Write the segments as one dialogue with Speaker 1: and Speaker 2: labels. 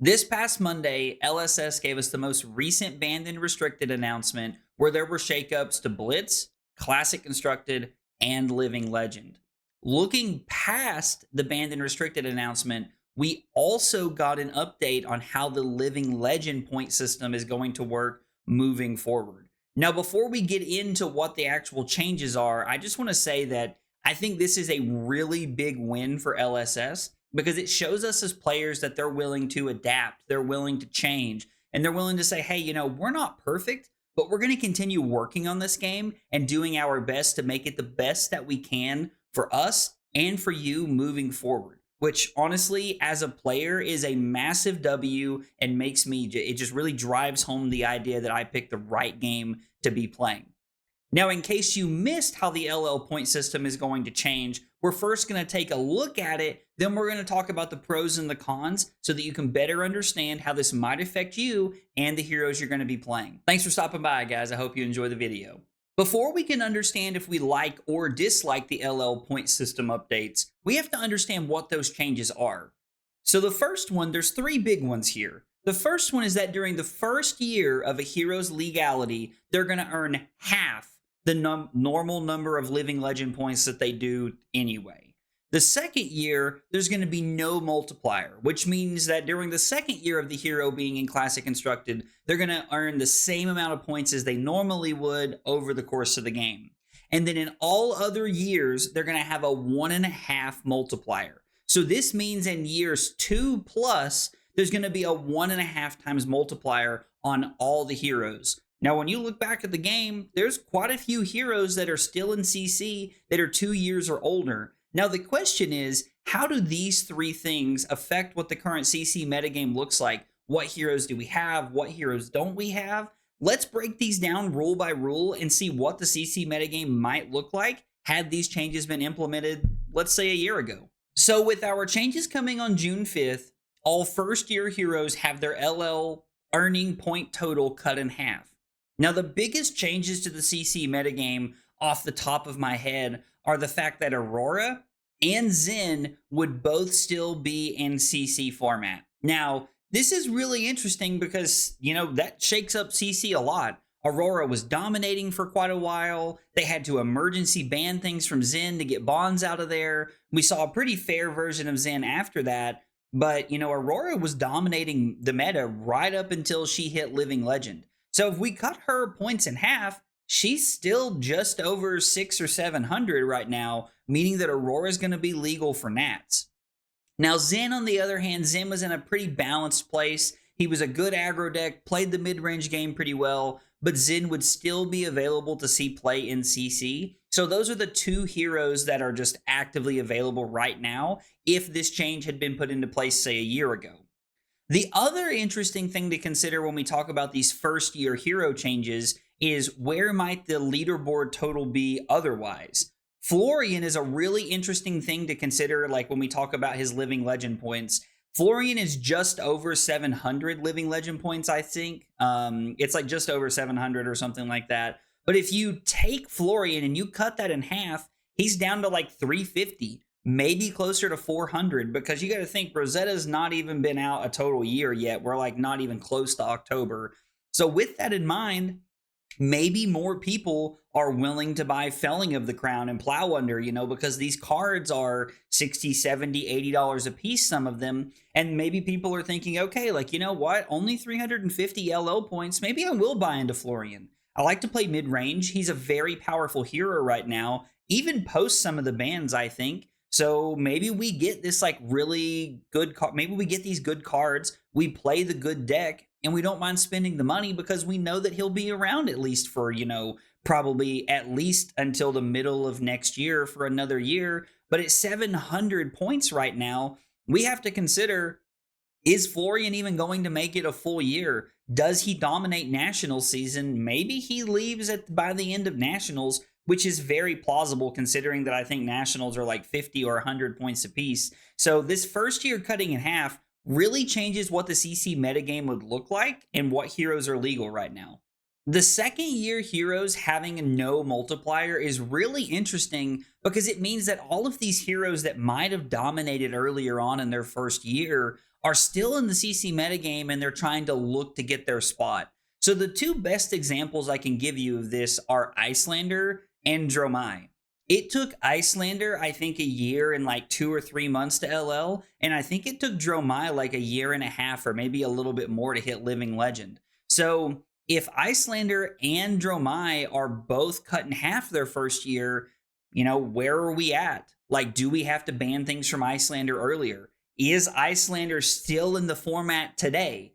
Speaker 1: This past Monday, LSS gave us the most recent banned and restricted announcement where there were shakeups to Blitz, Classic Constructed, and Living Legend. Looking past the banned and restricted announcement, we also got an update on how the Living Legend point system is going to work moving forward. Now, before we get into what the actual changes are, I just want to say that I think this is a really big win for LSS because it shows us as players that they're willing to adapt, they're willing to change, and they're willing to say, hey, we're not perfect, but we're going to continue working on this game and doing our best to make it the best that we can for us and for you moving forward. Which honestly, as a player, is a massive W and makes me, it just really drives home the idea that I picked the right game to be playing. Now, in case you missed how the LL point system is going to change, we're first going to take a look at it, then we're going to talk about the pros and the cons so that you can better understand how this might affect you and the heroes you're going to be playing. Thanks for stopping by, guys. I hope you enjoy the video. Before we can understand if we like or dislike the LL point system updates, we have to understand what those changes are. So the first one, there's three big ones here. The first one is that during the first year of a hero's legality, they're going to earn half the normal number of Living Legend points that they do anyway. The second year, there's going to be no multiplier, which means that during the second year of the hero being in Classic Constructed, they're going to earn the same amount of points as they normally would over the course of the game. And then in all other years, they're going to have a 1.5 multiplier. So this means in years 2+, there's going to be a 1.5 times multiplier on all the heroes. Now, when you look back at the game, there's quite a few heroes that are still in CC that are 2 years or older. Now, the question is, how do these three things affect what the current CC metagame looks like? What heroes do we have? What heroes don't we have? Let's break these down rule by rule and see what the CC metagame might look like had these changes been implemented, let's say, a year ago. So with our changes coming on June 5th, all first-year heroes have their LL earning point total cut in half. Now, the biggest changes to the CC metagame off the top of my head are the fact that Aurora and Zen would both still be in CC format. Now, this is really interesting because, that shakes up CC a lot. Aurora was dominating for quite a while. They had to emergency ban things from Zen to get bonds out of there. We saw a pretty fair version of Zen after that. But, Aurora was dominating the meta right up until she hit Living Legend. So if we cut her points in half, she's still just over 600 or 700 right now, meaning that Aurora is going to be legal for Nats. Now, Zen, on the other hand, Zen was in a pretty balanced place. He was a good aggro deck, played the mid-range game pretty well, but Zen would still be available to see play in CC. So those are the two heroes that are just actively available right now if this change had been put into place, say, a year ago. The other interesting thing to consider when we talk about these first-year hero changes is where might the leaderboard total be otherwise? Florian is a really interesting thing to consider, like when we talk about his Living Legend points. Florian is just over 700 Living Legend points, I think. It's like just over 700 or something like that. But if you take Florian and you cut that in half, he's down to like 350. Maybe closer to 400, because you got to think Rosetta's not even been out a total year yet. We're like not even close to October. So with that in mind, maybe more people are willing to buy Felling of the Crown and Plow Under, because these cards are $60, $70, $80 a piece, some of them. And maybe people are thinking, okay, like, what? Only 350 LL points. Maybe I will buy into Florian. I like to play mid-range. He's a very powerful hero right now, even post some of the bans, I think. So maybe we get this like really good card. Maybe we get these good cards. We play the good deck and we don't mind spending the money because we know that he'll be around at least for, probably at least until the middle of next year for another year. But at 700 points right now, we have to consider, is Florian even going to make it a full year? Does he dominate Nationals season? Maybe he leaves by the end of Nationals, which is very plausible considering that I think Nationals are like 50 or 100 points apiece. So this first year cutting in half really changes what the CC metagame would look like and what heroes are legal right now. The second year heroes having no multiplier is really interesting because it means that all of these heroes that might have dominated earlier on in their first year are still in the CC metagame and they're trying to look to get their spot. So the two best examples I can give you of this are Icelander and Dromai. It took Icelander, I think, a year and like 2 or 3 months to LL, and I think it took Dromai like a year and a half or maybe a little bit more to hit Living Legend. So if Icelander and Dromai are both cut in half their first year, where are we at? Like, do we have to ban things from Icelander earlier? Is Icelander still in the format today?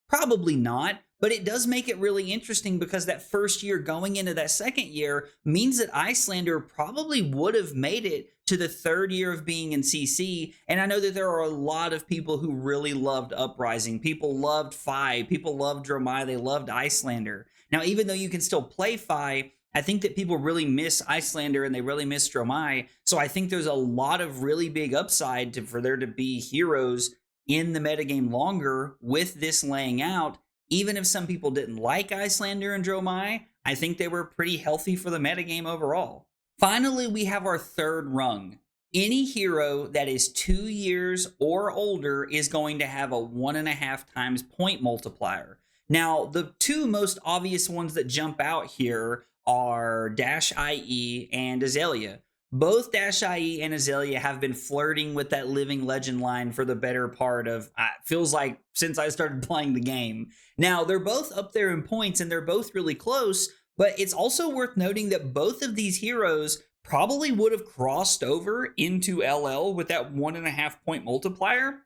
Speaker 1: Probably not, but it does make it really interesting because that first year going into that second year means that Icelander probably would have made it to the third year of being in CC. And I know that there are a lot of people who really loved Uprising. People loved Fi. People loved Dromai. They loved Icelander. Now, even though you can still play Fi, I think that people really miss Icelander and they really miss Dromai. So I think there's a lot of really big upside for there to be heroes in the metagame longer with this laying out. Even if some people didn't like Icelander and Dromai, I think they were pretty healthy for the metagame overall. Finally, we have our third rung. Any hero that is 2 years or older is going to have a 1.5 times point multiplier. Now, the two most obvious ones that jump out here are Dash IE and Azalea. Both Dash IE and Azalea have been flirting with that Living Legend line for the better part of, feels like, since I started playing the game. Now, they're both up there in points and they're both really close, but it's also worth noting that both of these heroes probably would have crossed over into LL with that 1.5 point multiplier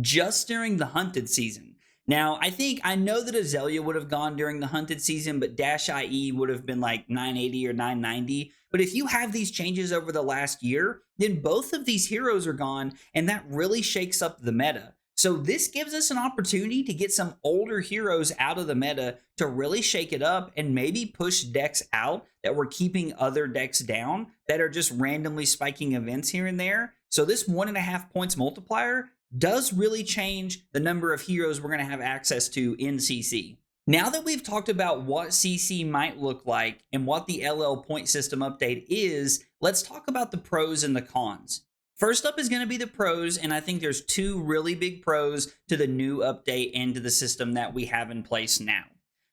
Speaker 1: just during the hunted season. Now, I know that Azalea would have gone during the hunted season, but Dash IE would have been like 980 or 990. But if you have these changes over the last year, then both of these heroes are gone, and that really shakes up the meta. So this gives us an opportunity to get some older heroes out of the meta to really shake it up and maybe push decks out that were keeping other decks down that are just randomly spiking events here and there. So this 1.5 points multiplier does really change the number of heroes we're going to have access to in CC. Now that we've talked about what CC might look like and what the LL point system update is, let's talk about the pros and the cons. First up is going to be the pros, and I think there's two really big pros to the new update and to the system that we have in place now.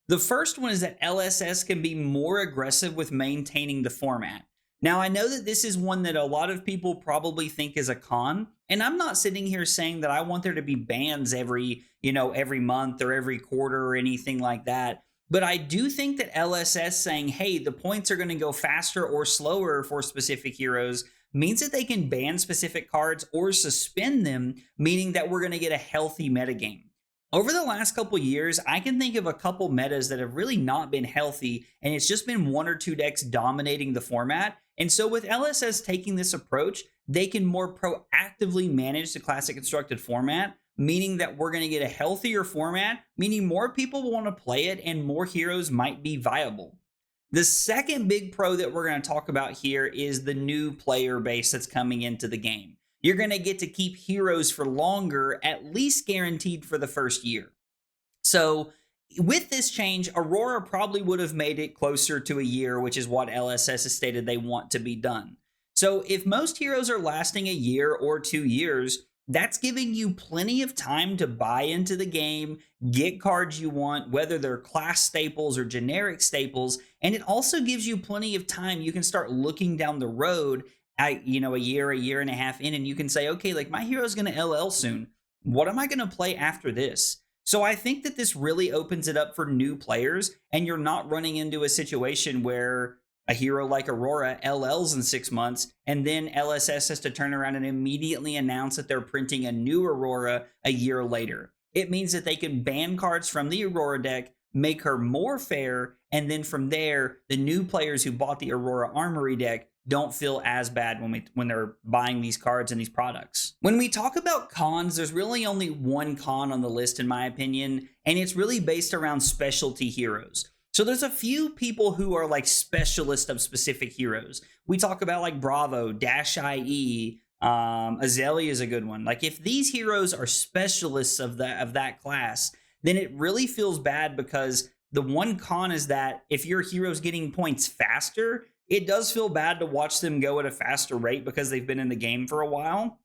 Speaker 1: The first one is that LSS can be more aggressive with maintaining the format. Now, I know that this is one that a lot of people probably think is a con, and I'm not sitting here saying that I want there to be bans every month or every quarter or anything like that. But I do think that LSS saying, hey, the points are going to go faster or slower for specific heroes means that they can ban specific cards or suspend them, meaning that we're going to get a healthy metagame. Over the last couple years, I can think of a couple metas that have really not been healthy, and it's just been one or two decks dominating the format. And so with LSS taking this approach, they can more proactively manage the classic constructed format, meaning that we're going to get a healthier format, meaning more people will want to play it and more heroes might be viable. The second big pro that we're going to talk about here is the new player base that's coming into the game. You're going to get to keep heroes for longer, at least guaranteed for the first year. So with this change, Aurora probably would have made it closer to a year, which is what LSS has stated they want to be done. So if most heroes are lasting a year or 2 years, that's giving you plenty of time to buy into the game, get cards you want, whether they're class staples or generic staples, and it also gives you plenty of time. You can start looking down the road at, a year and a half in, and you can say, okay, like my hero's going to LL soon. What am I going to play after this? So I think that this really opens it up for new players, and you're not running into a situation where a hero like Aurora LLs in 6 months, and then LSS has to turn around and immediately announce that they're printing a new Aurora a year later. It means that they can ban cards from the Aurora deck, make her more fair, and then from there, the new players who bought the Aurora Armory deck don't feel as bad when they're buying these cards and these products. When we talk about cons, there's really only one con on the list in my opinion, and it's really based around specialty heroes. So there's a few people who are like specialists of specific heroes. We talk about like Bravo, Dash IE, Azalea is a good one. Like if these heroes are specialists of that class, then it really feels bad because the one con is that if your hero's getting points faster, it does feel bad to watch them go at a faster rate because they've been in the game for a while.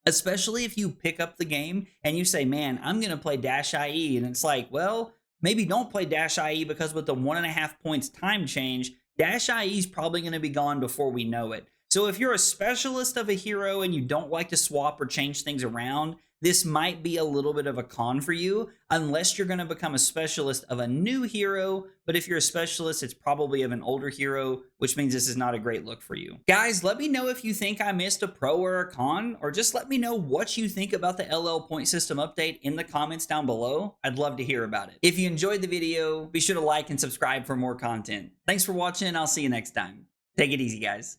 Speaker 1: Especially if you pick up the game and you say, man, I'm going to play Dash IE. And it's like, well, maybe don't play Dash IE because with the 1.5 points time change, Dash IE is probably going to be gone before we know it. So if you're a specialist of a hero and you don't like to swap or change things around, this might be a little bit of a con for you unless you're going to become a specialist of a new hero. But if you're a specialist, it's probably of an older hero, which means this is not a great look for you. Guys, let me know if you think I missed a pro or a con, or just let me know what you think about the LL point system update in the comments down below. I'd love to hear about it. If you enjoyed the video, be sure to like and subscribe for more content. Thanks for watching. I'll see you next time. Take it easy, guys.